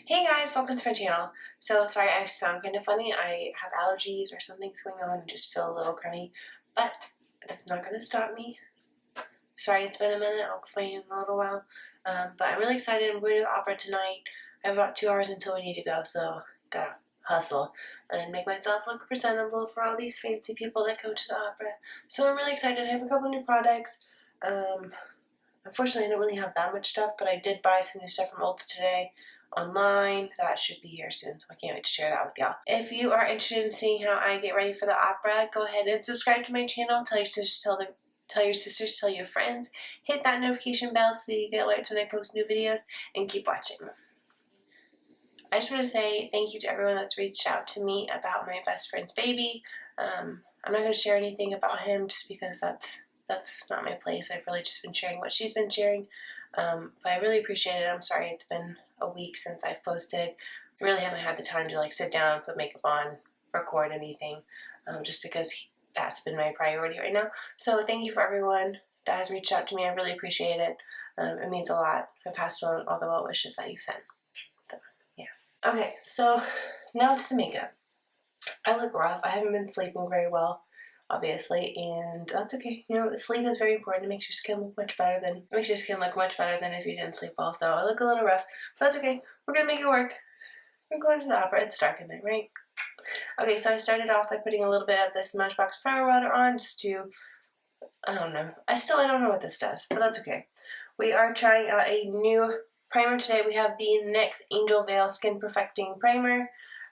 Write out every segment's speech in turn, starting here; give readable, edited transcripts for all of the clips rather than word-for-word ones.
Hey guys, welcome to my channel. So sorry I sound kind of funny. I have allergies or something's going on and just feel a little crummy, but that's not going to stop me. Sorry it's been a minute, I'll explain in a little while. But I'm really excited. I'm going to the opera tonight. I have about 2 hours until we need to go, so gotta hustle and make myself look presentable for all these fancy people that go to the opera. So I'm really excited. I have a couple new products. Unfortunately I don't really have that much stuff, but I did buy some new stuff from Ulta today online. That should be here soon, so I can't wait to share that with y'all. If you are interested in seeing how I get ready for the opera, go ahead and subscribe to my channel. Tell your sisters, tell your friends. Hit that notification bell so that you get alerts when I post new videos, and keep watching. I just want to say thank you to everyone that's reached out to me about my best friend's baby. I'm not going to share anything about him just because that's not my place. I've really just been sharing what she's been sharing. But I really appreciate it. I'm sorry it's been a week since I've posted. Really haven't had the time to sit down, put makeup on, record anything, just because that's been my priority right now. So thank you for everyone that has reached out to me. I really appreciate it. It means a lot. I've passed on all the well wishes that you've sent. So yeah. Okay, so now to the makeup. I look rough. I haven't been sleeping very well, obviously, and that's okay. You know, sleep is very important. It makes your skin look much better than if you didn't sleep well. So I look a little rough, but that's okay. We're gonna make it work. We're going to the opera. It's dark in there, right? Okay, so I started off by putting a little bit of this Smashbox primer water on just to, I don't know. I don't know what this does, but that's okay. We are trying out a new primer today. We have the NYX Angel Veil Skin Perfecting Primer.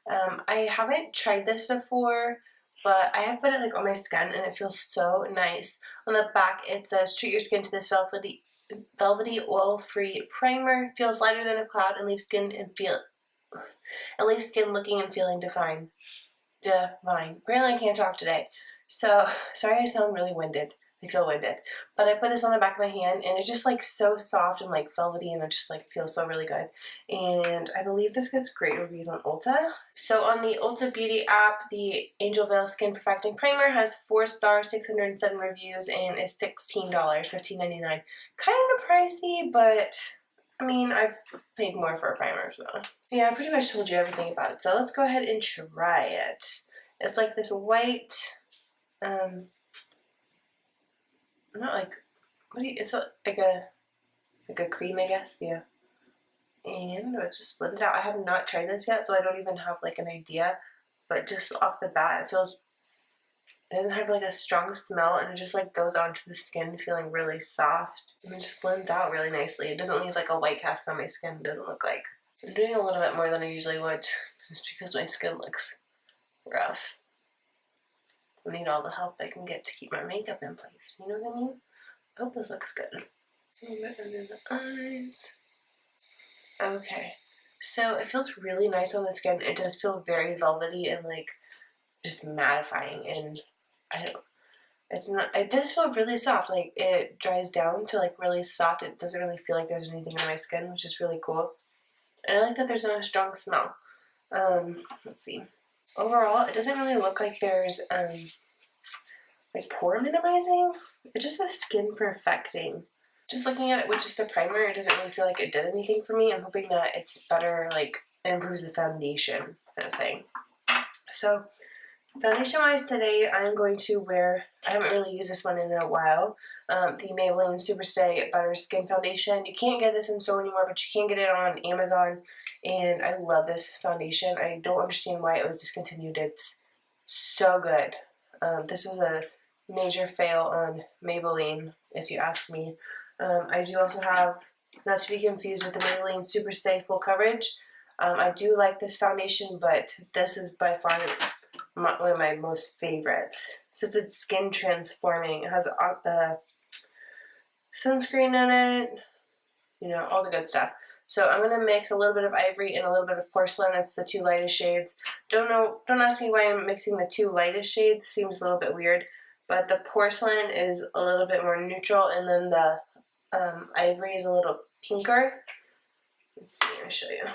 I haven't tried this before, but I have put it on my skin and it feels so nice. On the back it says, treat your skin to this velvety oil-free primer. Feels lighter than a cloud and leaves skin looking and feeling divine. Apparently I can't talk today. So sorry I sound really winded. I feel winded. But I put this on the back of my hand and it's just so soft and velvety, and it just feels so really good. And I believe this gets great reviews on Ulta. So on the Ulta Beauty app, the Angel Veil Skin Perfecting Primer has 4 stars, 607 reviews, and is $16, $15.99. Kind of pricey, but I mean, I've paid more for a primer, so. Yeah, I pretty much told you everything about it, so let's go ahead and try it. It's like this white, it's like a cream, I guess, yeah. And let's just blend it out. I have not tried this yet, so I don't even have an idea, but just off the bat, it doesn't have a strong smell, and it just goes onto the skin feeling really soft, and it just blends out really nicely. It doesn't leave a white cast on my skin. It doesn't look like. I'm doing a little bit more than I usually would, just because my skin looks rough. I need all the help I can get to keep my makeup in place, you know what I mean? I hope this looks good. A little bit under the eyes. Okay, so it feels really nice on the skin. It does feel very velvety and just mattifying, and it does feel really soft. It dries down to really soft. It doesn't really feel like there's anything on my skin, which is really cool. And I like that there's not a strong smell. Let's see. Overall, it doesn't really look like there's pore minimizing. It just says skin perfecting. Just looking at it with just the primer, it doesn't really feel like it did anything for me. I'm hoping that it's better, improves the foundation kind of thing. So foundation-wise today, I'm going to wear, I haven't really used this one in a while, the Maybelline Superstay Butter Skin Foundation. You can't get this in store anymore, but you can get it on Amazon, and I love this foundation. I don't understand why it was discontinued. It's so good. This was a major fail on Maybelline, if you ask me. I do also have, not to be confused with the Maybelline Superstay Full Coverage. I do like this foundation, but this is by far one of my most favorites. Since it's skin transforming, it has the sunscreen in it, you know, all the good stuff. So I'm going to mix a little bit of ivory and a little bit of porcelain. It's the 2 lightest shades. Don't ask me why I'm mixing the 2 lightest shades. Seems a little bit weird. But the porcelain is a little bit more neutral, and then the ivory is a little pinker. Let's see, I'll show you.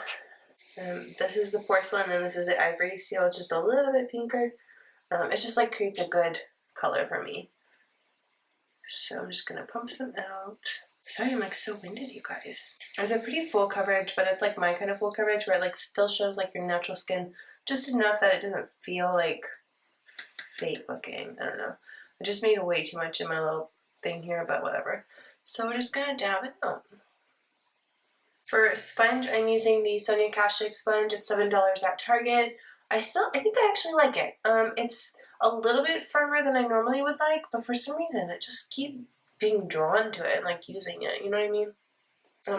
This is the porcelain and this is the ivory. See how it's just a little bit pinker? It's just creates a good color for me. So I'm just going to pump some out. Sorry, I'm like so winded, you guys. It's a pretty full coverage, but it's like my kind of full coverage where it like still shows like your natural skin just enough that it doesn't feel like fake looking. I don't know. I just made way too much in my little thing here, but whatever. So we're just gonna dab it out. For sponge, I'm using the Sonia Kashuk sponge. It's $7 at Target. I think I actually like it. It's a little bit firmer than I normally would like, but for some reason I just keep being drawn to it and like using it. You know what I mean?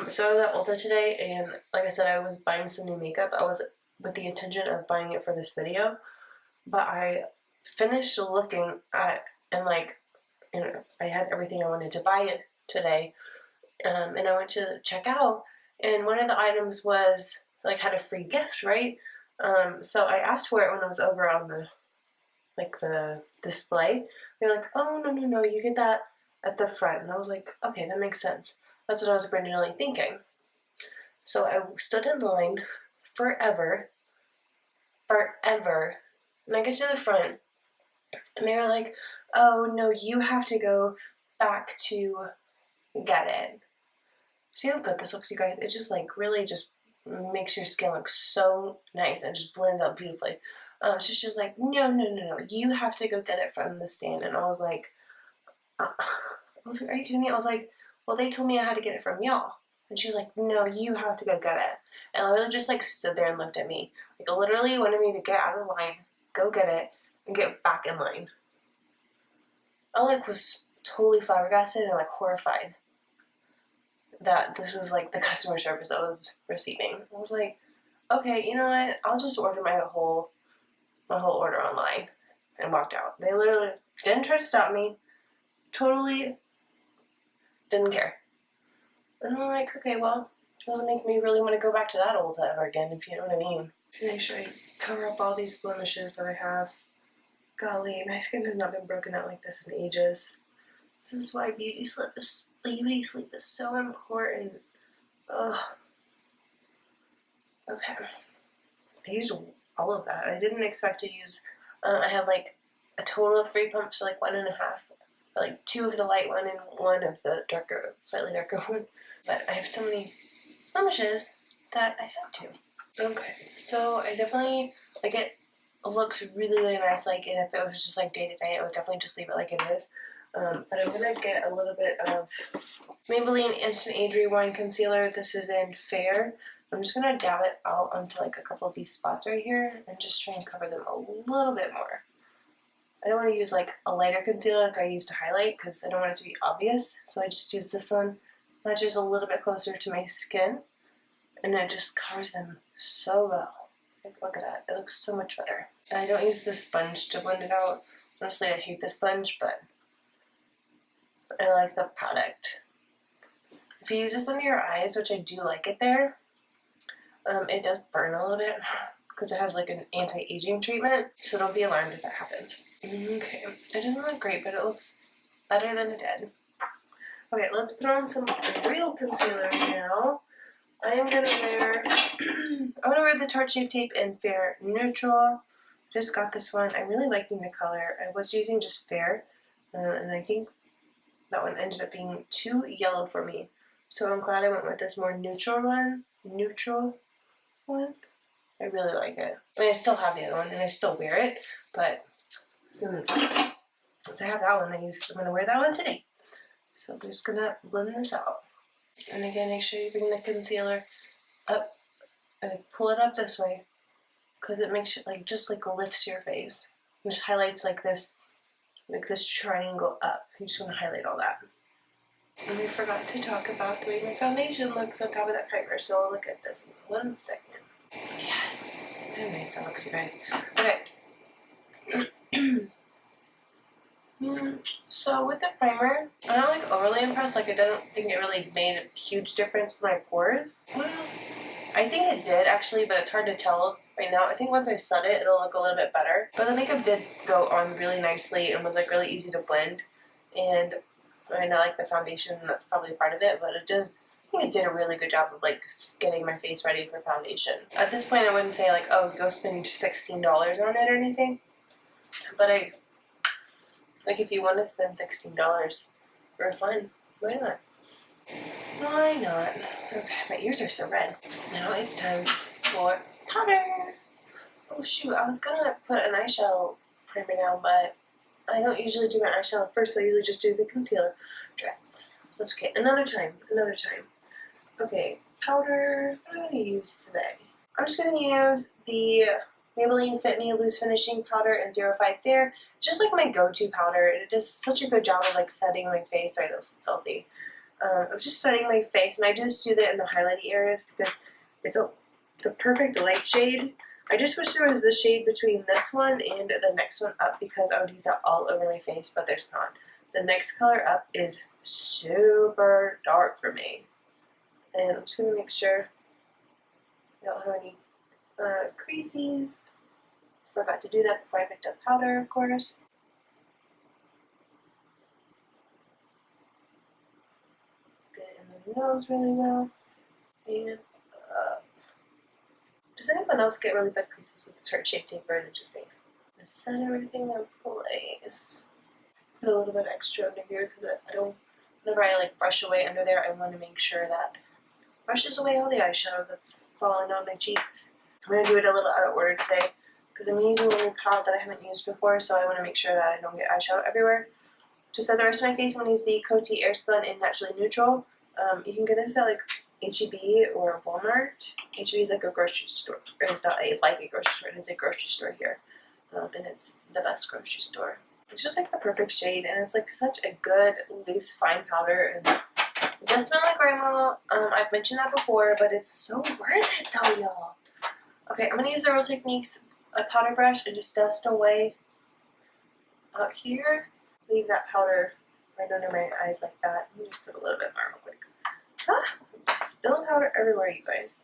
So I was at Ulta today, and like I said, I was buying some new makeup. I was with the intention of buying it for this video, but I finished looking at and like, I had everything I wanted to buy it today, and I went to check out. And one of the items was, like, had a free gift, right? So I asked for it when I was over on the display. They're like, oh, no, you get that at the front. And I was like, okay, that makes sense. That's what I was originally thinking. So I stood in line forever. And I get to the front, and they were like, oh, no, you have to go back to get it. See how good this looks, you guys? It just like really just makes your skin look so nice and just blends out beautifully. So she was like, no, you have to go get it from the stand. And I was like, are you kidding me? I was like, well, they told me I had to get it from y'all. And she was like, no, you have to go get it. And I literally just like stood there and looked at me. Like literally wanted me to get out of line, go get it, and get back in line. I like was totally flabbergasted and like horrified that this was like the customer service I was receiving. I was like, okay, you know what? I'll just order my whole order online, and walked out. They literally didn't try to stop me. Totally didn't care. And I'm like, okay, well, it doesn't make me really want to go back to that Ulta ever again, if you know what I mean. Make sure I cover up all these blemishes that I have. Golly, my skin has not been broken out like this in ages. This is why beauty sleep is so important. Ugh. Okay. I used all of that. I didn't expect to use, I had like a total of 3 pumps, so like 1.5. Like 2 of the light one and 1 of the darker, slightly darker one. But I have so many blemishes that I had to. Okay. So I definitely, like it looks really nice. Like, and if it was just like day to day, I would definitely just leave it like it is. But I'm going to get a little bit of Maybelline Instant Age Rewind Concealer. This is in Fair. I'm just going to dab it out onto like a couple of these spots right here and just try and cover them a little bit more. I don't want to use like a lighter concealer like I used to highlight because I don't want it to be obvious. So I just use this one, matches a little bit closer to my skin, and it just covers them so well. Like, look at that. It looks so much better. And I don't use this sponge to blend it out. Honestly, I hate this sponge, but I like the product. If you use this under your eyes, which I do like it there, it does burn a little bit because it has like an anti-aging treatment, so don't be alarmed if that happens. Okay, it doesn't look great, but it looks better than it did. Okay, let's put on some real concealer now. I'm gonna wear the Tarte Shape Tape in Fair Neutral. Just got this one. I'm really liking the color. I was using just Fair, and I think that one ended up being too yellow for me. So I'm glad I went with this more neutral one. I really like it. I mean, I still have the other one, and I still wear it, but since I have that one, I'm going to wear that one today. So I'm just going to blend this out. And again, make sure you bring the concealer up and pull it up this way because it makes it like just like lifts your face. It just highlights like this triangle up. You just want to highlight all that. And we forgot to talk about the way my foundation looks on top of that primer, so I'll look at this in 1 second. Yes! How nice that looks, you guys. Okay. So with the primer, I'm not like overly impressed. Like I don't think it really made a huge difference for my pores. Well, I think it did actually, but it's hard to tell right now. I think once I set it, it'll look a little bit better. But the makeup did go on really nicely and was like really easy to blend. And I know like the foundation, that's probably part of it, but I think it did a really good job of like getting my face ready for foundation. At this point, I wouldn't say like, oh, go spend $16 on it or anything. But like if you want to spend $16 for fun, why not? Why not? Okay, my ears are so red. Now it's time for powder. Oh shoot, I was gonna put an eyeshadow primer down, but I don't usually do my eyeshadow first, so I usually just do the concealer. Drats. That's okay. Another time. Another time. Okay, powder. What am I gonna use today? I'm just gonna use the Maybelline Fit Me Loose Finishing Powder in 05 Fair. Just like my go-to powder. It does such a good job of like setting my face. Sorry, that was filthy. I'm just setting my face, and I just do that in the highlighty areas because it's the perfect light shade. I just wish there was the shade between this one and the next one up because I would use that all over my face, but there's not. The next color up is super dark for me. And I'm just going to make sure I don't have any creases. Forgot to do that before I picked up powder, of course. Get it in the nose really well. And does anyone else get really bad creases with heart-shaped taper? Is it just me? Set everything in place. Put a little bit extra under here because I don't. Whenever I like brush away under there, I want to make sure that brushes away all the eyeshadow that's falling on my cheeks. I'm going to do it a little out of order today because I'm using a new palette that I haven't used before, so I want to make sure that I don't get eyeshadow everywhere. To set the rest of my face, I'm going to use the Coty Airspun in Naturally Neutral. You can get this at like H-E-B or Walmart. H-E-B is like a grocery store. It's not like a grocery store, it is a grocery store here. And it's the best grocery store. It's just like the perfect shade, and it's like such a good, loose, fine powder. And it does smell like grandma. I've mentioned that before, but it's so worth it though, y'all. Okay, I'm going to use the Real Techniques powder brush and just dust away out here. Leave that powder right under my eyes like that. Let me just put a little bit more real quick. Just spilling powder everywhere, you guys.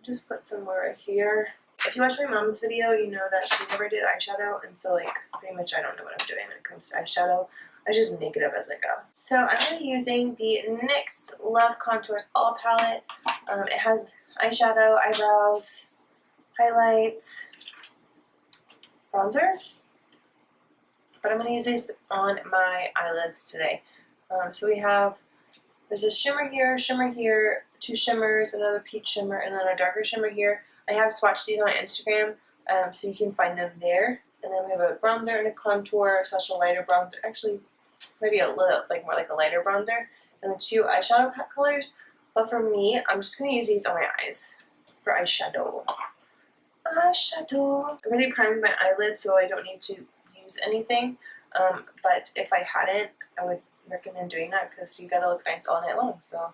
Just put some more right here. If you watch my mom's video, you know that she never did eyeshadow, and so like pretty much I don't know what I'm doing when it comes to eyeshadow. I just make it up as I go. So I'm going to be using the NYX Love Contours All Palette. It has eyeshadow, eyebrows, highlights, bronzers. But I'm going to use these on my eyelids today. So we have, there's a shimmer here, two shimmers, another peach shimmer, and then a darker shimmer here. I have swatched these on my Instagram, so you can find them there. And then we have a bronzer and a contour / a lighter bronzer. Actually, maybe a little, like more like a lighter bronzer. And then two eyeshadow colors. But for me, I'm just going to use these on my eyes for eyeshadow. Eyeshadow. I already primed my eyelids, so I don't need to use anything. But if I hadn't, I would recommend doing that because you gotta look nice all night long. So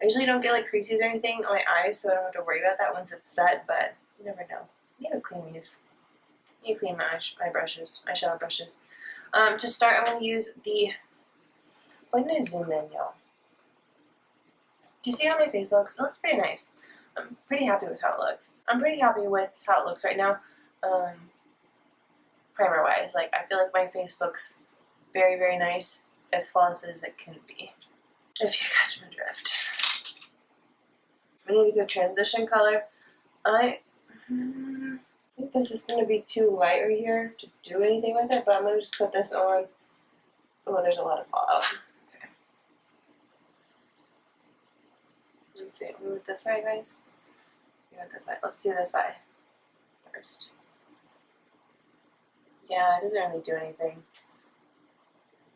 I usually don't get like creases or anything on my eyes, so I don't have to worry about that once it's set, but you never know. I need to clean these. I need to clean my eyeshadow brushes. To start, I'm going to use the, I'm going to zoom in, y'all. Do you see how my face looks? It looks pretty nice. I'm pretty happy with how it looks. I'm pretty happy with how it looks right now, primer-wise. Like, I feel like my face looks very, very nice, as flawless as it can be, if you catch my drift. I need a good transition color. I think this is going to be too light right here to do anything with it, but I'm going to just put this on. Oh, there's a lot of fallout. Okay. Let's see. We went this side, guys. We went this side. Let's do this side first. Yeah, it doesn't really do anything.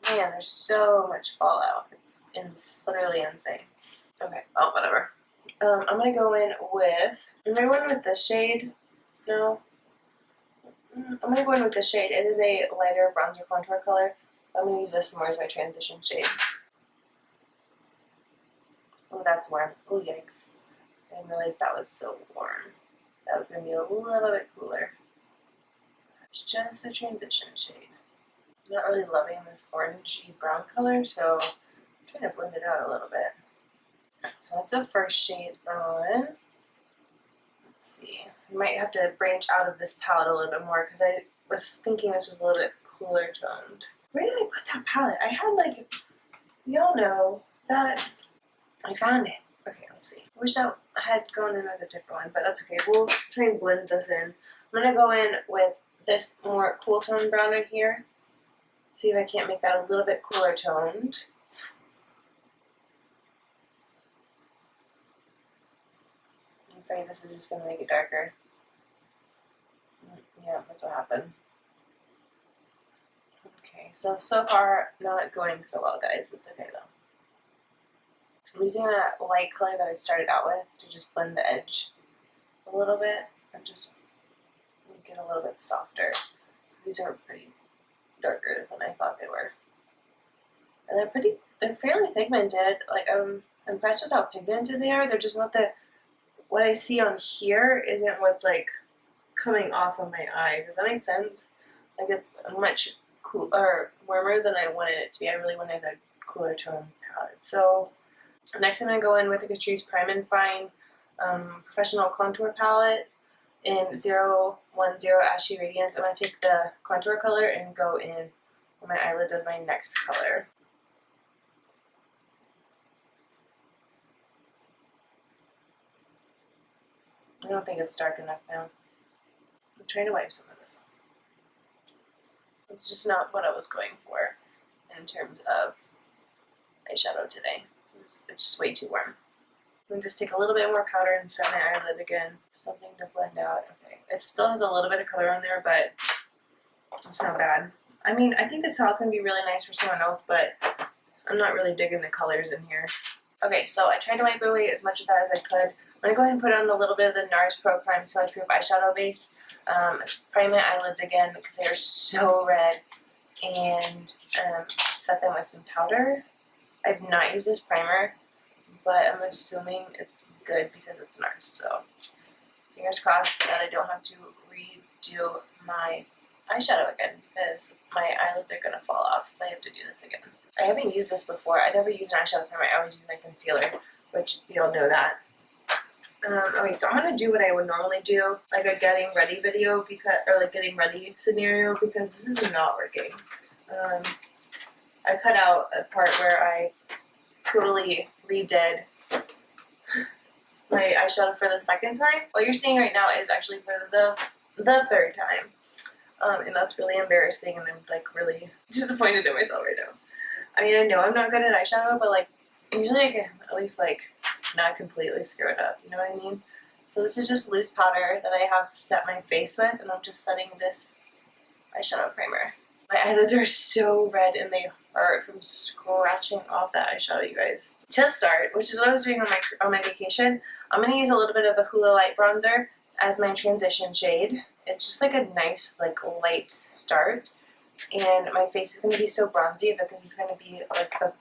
Man, there's so much fallout. It's literally insane. Okay, oh, whatever. I'm going to go in with, am I going with this shade? No. I'm going to go in with this shade. It is a lighter bronzer contour color. I'm going to use this more as my transition shade. Oh, that's warm. Oh, yikes. I didn't realize that was so warm. That was going to be a little bit cooler. It's just a transition shade. I'm not really loving this orangey brown color, so I'm trying to blend it out a little bit. So that's the first shade on. Let's see. I might have to branch out of this palette a little bit more because I was thinking this was a little bit cooler toned. Where did I put that palette? I had like, y'all know that I found it. Okay, let's see. I wish that I had gone another different one, but that's okay. We'll try and blend this in. I'm going to go in with this more cool tone brown right here. See if I can't make that a little bit cooler toned. afraid this is just going to make it darker. Yeah, that's what happened. Okay, so far not going so well, guys. It's okay though. I'm using that light color that I started out with to just blend the edge a little bit and just make it a little bit softer. These are pretty darker than I thought they were. And they're fairly pigmented. Like, I'm impressed with how pigmented they are. They're just not what I see on here isn't what's like coming off of my eye. Does that make sense? Like, it's much cooler, warmer than I wanted it to be. I really wanted a cooler tone palette. So next I'm going to go in with the Catrice Prime and Fine Professional Contour Palette in 010 Ashy Radiance. I'm going to take the contour color and go in on my eyelids as my next color. I don't think it's dark enough now. I'm trying to wipe some of this off. It's just not what I was going for in terms of eyeshadow today. It's just way too warm. I'm going to just take a little bit more powder and set my eyelid again. Something to blend out. Okay. It still has a little bit of color on there, but it's not bad. I mean, I think this palette's going to be really nice for someone else, but I'm not really digging the colors in here. Okay, so I tried to wipe away as much of that as I could. I'm going to go ahead and put on a little bit of the NARS Pro Prime Smudge Proof eyeshadow base. Prime my eyelids again because they are so red, and set them with some powder. I've not used this primer, but I'm assuming it's good because it's NARS. So fingers crossed that I don't have to redo my eyeshadow again because my eyelids are going to fall off if I have to do this again. I haven't used this before. I never used an eyeshadow primer. I always use my concealer, which you all know that. Okay, so I'm going to do what I would normally do, like a getting ready video, or like getting ready scenario, because this is not working. I cut out a part where I totally redid my eyeshadow for the second time. What you're seeing right now is actually for the third time. And that's really embarrassing, and I'm like really disappointed in myself right now. I mean, I know I'm not good at eyeshadow, but like usually I can at least like not completely screw it up, you know what I mean? So this is just loose powder that I have set my face with, and I'm just setting this eyeshadow primer. My eyelids are so red and they hurt from scratching off that eyeshadow, you guys. To start, which is what I was doing on my vacation, I'm going to use a little bit of the Hoola Light Bronzer as my transition shade. It's just like a nice like light start, and my face is going to be so bronzy that this is going to be like the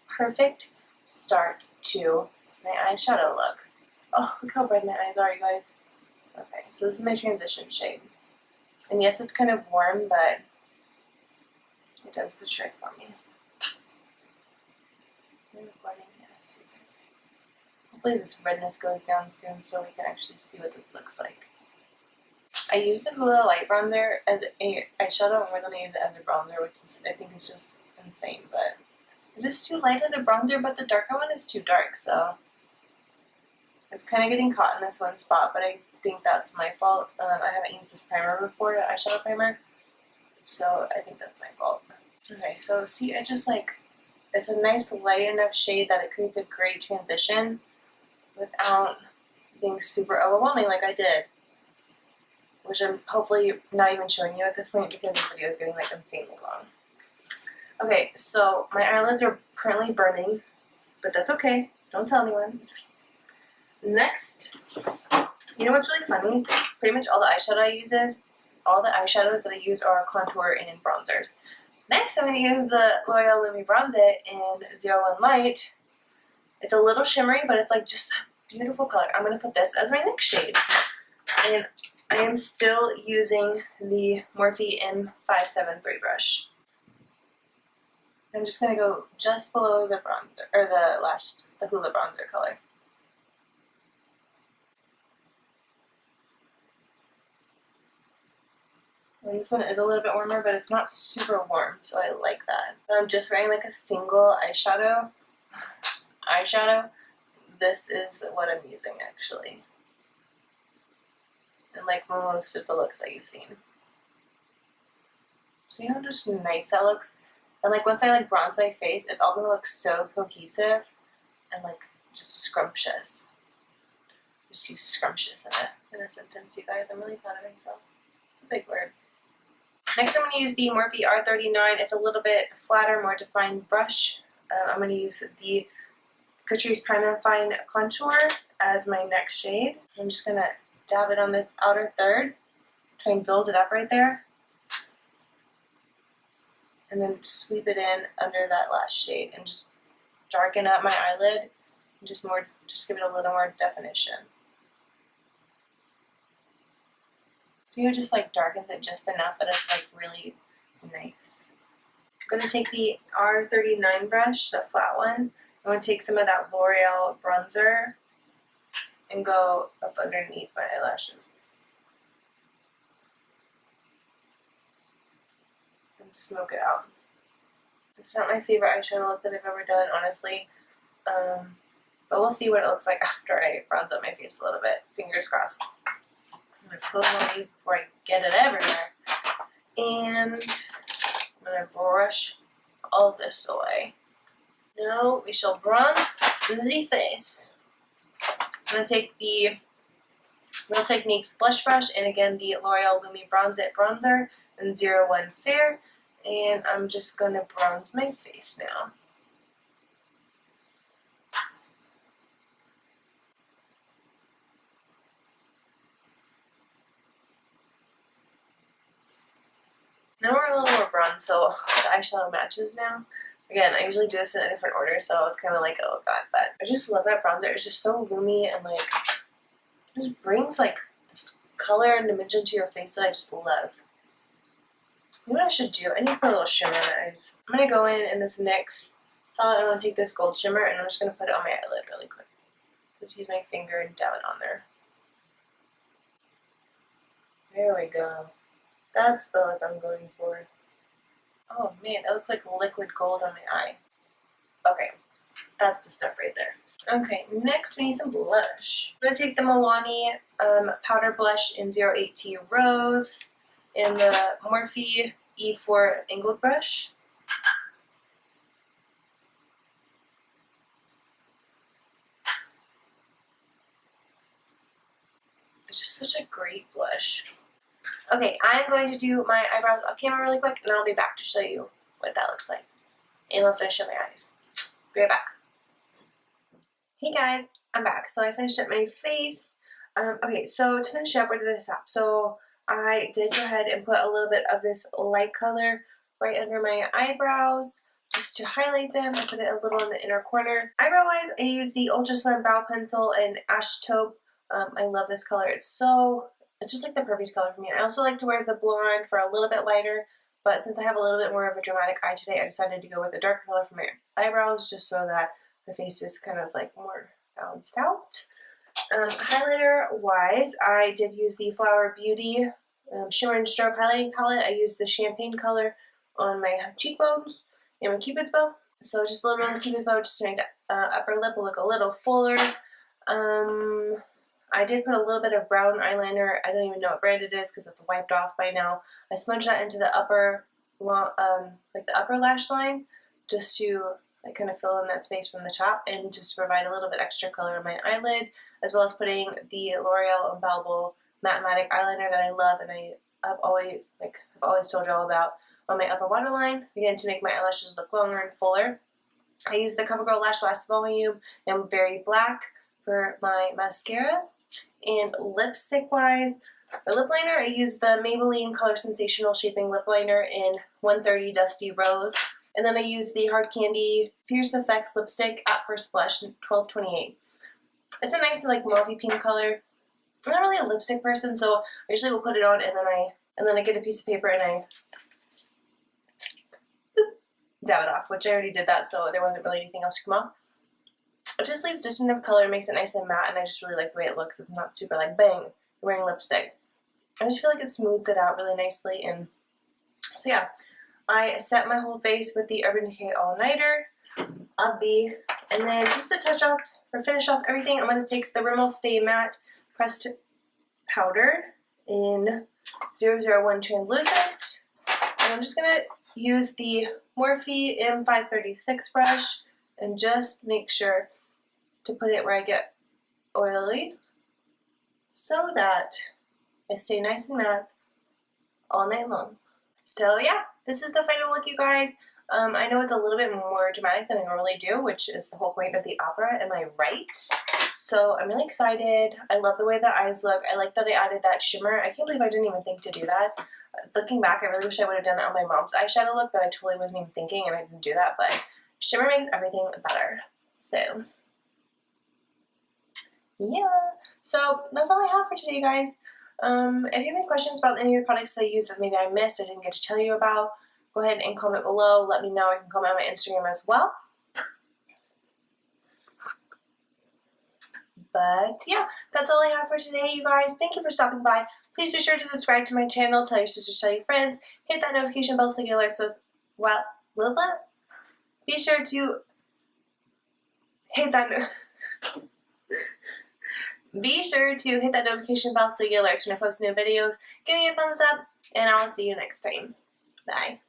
perfect start to my eyeshadow look. Oh, look how red my eyes are, you guys. Okay, so this is my transition shade. And yes, it's kind of warm, but it does the trick for me. Hopefully this redness goes down soon so we can actually see what this looks like. I use the Hoola Light Bronzer as a eyeshadow, and we're going to use it as a bronzer, which is, I think is just insane, but it's just too light as a bronzer, but the darker one is too dark, so I'm kind of getting caught in this one spot, but I think that's my fault. I haven't used this primer before, the eyeshadow primer, so I think that's my fault. Okay, so see, it just like, it's a nice light enough shade that it creates a great transition without being super overwhelming like I did, which I'm hopefully not even showing you at this point because the video is getting like insanely long. Okay, so my eyelids are currently burning, but that's okay. Don't tell anyone. It's fine. Next, you know what's really funny? Pretty much all the eyeshadows that I use are contour and bronzers. Next, I'm going to use the L'Oreal Lumi Bronze It in 01 Light. It's a little shimmery, but it's like just a beautiful color. I'm going to put this as my next shade. And I am still using the Morphe M573 brush. I'm just going to go just below the bronzer, or the Hoola bronzer color. And this one is a little bit warmer, but it's not super warm, so I like that. But I'm just wearing like a single eyeshadow. This is what I'm using actually. And like most of the looks that you've seen. See how just nice that looks? And like once I like bronze my face, it's all gonna look so cohesive and like just scrumptious. just use scrumptious in a sentence, you guys. I'm really proud of myself. It's a big word. Next, I'm going to use the Morphe R39. It's a little bit flatter, more defined brush. I'm going to use the Catrice Prime and Fine Contour as my next shade. I'm just going to dab it on this outer third, try and build it up right there, and then sweep it in under that last shade and just darken up my eyelid and just give it a little more definition. So it just like darkens it just enough that it's like really nice. I'm going to take the R39 brush, the flat one. I'm going to take some of that L'Oreal bronzer and go up underneath my eyelashes. And smoke it out. It's not my favorite eyeshadow look that I've ever done, honestly. But we'll see what it looks like after I bronze up my face a little bit. Fingers crossed. I'm going to close all these before I get it everywhere. And I'm going to brush all this away. Now we shall bronze the face. I'm going to take the Real Techniques blush brush and again the L'Oreal Lumi Bronze It Bronzer in 01 Fair. And I'm just going to bronze my face now. Now we're a little more bronze, so the eyeshadow matches now. Again, I usually do this in a different order, so I was kind of like, oh god, but I just love that bronzer. It's just so loomy and like, it just brings like this color and dimension to your face that I just love. You know what I should do? I need to put a little shimmer in the eyes. I'm going to go in this NYX palette, and I'm going to take this gold shimmer, and I'm just going to put it on my eyelid really quick. Just use my finger and dab it on there. There we go. That's the look I'm going for. Oh man, that looks like liquid gold on my eye. Okay, that's the stuff right there. Okay, next we need some blush. I'm going to take the Milani powder blush in 08T Rose in the Morphe E4 angled brush. It's just such a great blush. Okay, I'm going to do my eyebrows off camera really quick, and I'll be back to show you what that looks like. And I'll finish up my eyes. Be right back. Hey guys, I'm back. So I finished up my face. Okay, so to finish up, where did I stop? So I did go ahead and put a little bit of this light color right under my eyebrows just to highlight them. I put it a little in the inner corner. Eyebrow-wise, I used the Ultra Slim Brow Pencil in Ash Taupe. I love this color. It's just like the perfect color for me. I also like to wear the blonde for a little bit lighter, but since I have a little bit more of a dramatic eye today, I decided to go with a darker color for my eyebrows just so that my face is kind of like more balanced out. Highlighter-wise, I did use the Flower Beauty Shimmer and Strobe highlighting palette. I used the champagne color on my cheekbones and my cupid's bow. So just a little bit on the cupid's bow just to make the upper lip look a little fuller. I did put a little bit of brown eyeliner. I don't even know what brand it is because it's wiped off by now. I smudged that into the upper, like the upper lash line, just to like kind of fill in that space from the top and just provide a little bit extra color in my eyelid, as well as putting the L'Oreal Infallible Matte eyeliner that I love and I've always told you all about on my upper waterline, again to make my eyelashes look longer and fuller. I used the CoverGirl Lash Blast Volume in Very Black for my mascara. And lipstick-wise, for lip liner, I used the Maybelline Color Sensational Shaping Lip Liner in 130 Dusty Rose. And then I used the Hard Candy Fierce Effects Lipstick at First Blush in 1228. It's a nice like mauve pink color. I'm not really a lipstick person, so I usually will put it on and then I get a piece of paper and I dab it off, which I already did that, so there wasn't really anything else to come off. It just leaves just enough color, makes it nice and matte, and I just really like the way it looks. It's not super like, bang, you're wearing lipstick. I just feel like it smooths it out really nicely, and so yeah. I set my whole face with the Urban Decay All Nighter, Ubby, and then just to touch off, or finish off everything, I'm going to take the Rimmel Stay Matte Pressed Powder in 001 Translucent, and I'm just going to use the Morphe M536 brush and just make sure to put it where I get oily. so that I stay nice and matte all night long. So yeah, this is the final look, you guys. I know it's a little bit more dramatic than I normally do, which is the whole point of the opera, am I right? So I'm really excited. I love the way the eyes look. I like that I added that shimmer. I can't believe I didn't even think to do that. Looking back, I really wish I would have done that on my mom's eyeshadow look, but I totally wasn't even thinking and I didn't do that, but shimmer makes everything better. So yeah, so that's all I have for today, guys. If you have any questions about any of the products that I use that maybe I missed, I didn't get to tell you about, go ahead and comment below. Let me know. You can comment on my Instagram as well. But yeah, that's all I have for today, you guys. Thank you for stopping by. Please be sure to subscribe to my channel, tell your sisters, tell your friends, hit that notification bell so you get alerts with, well, be sure to hit that Be sure to hit that notification bell so you get alerts when I post new videos. Give me a thumbs up, and I'll see you next time. Bye.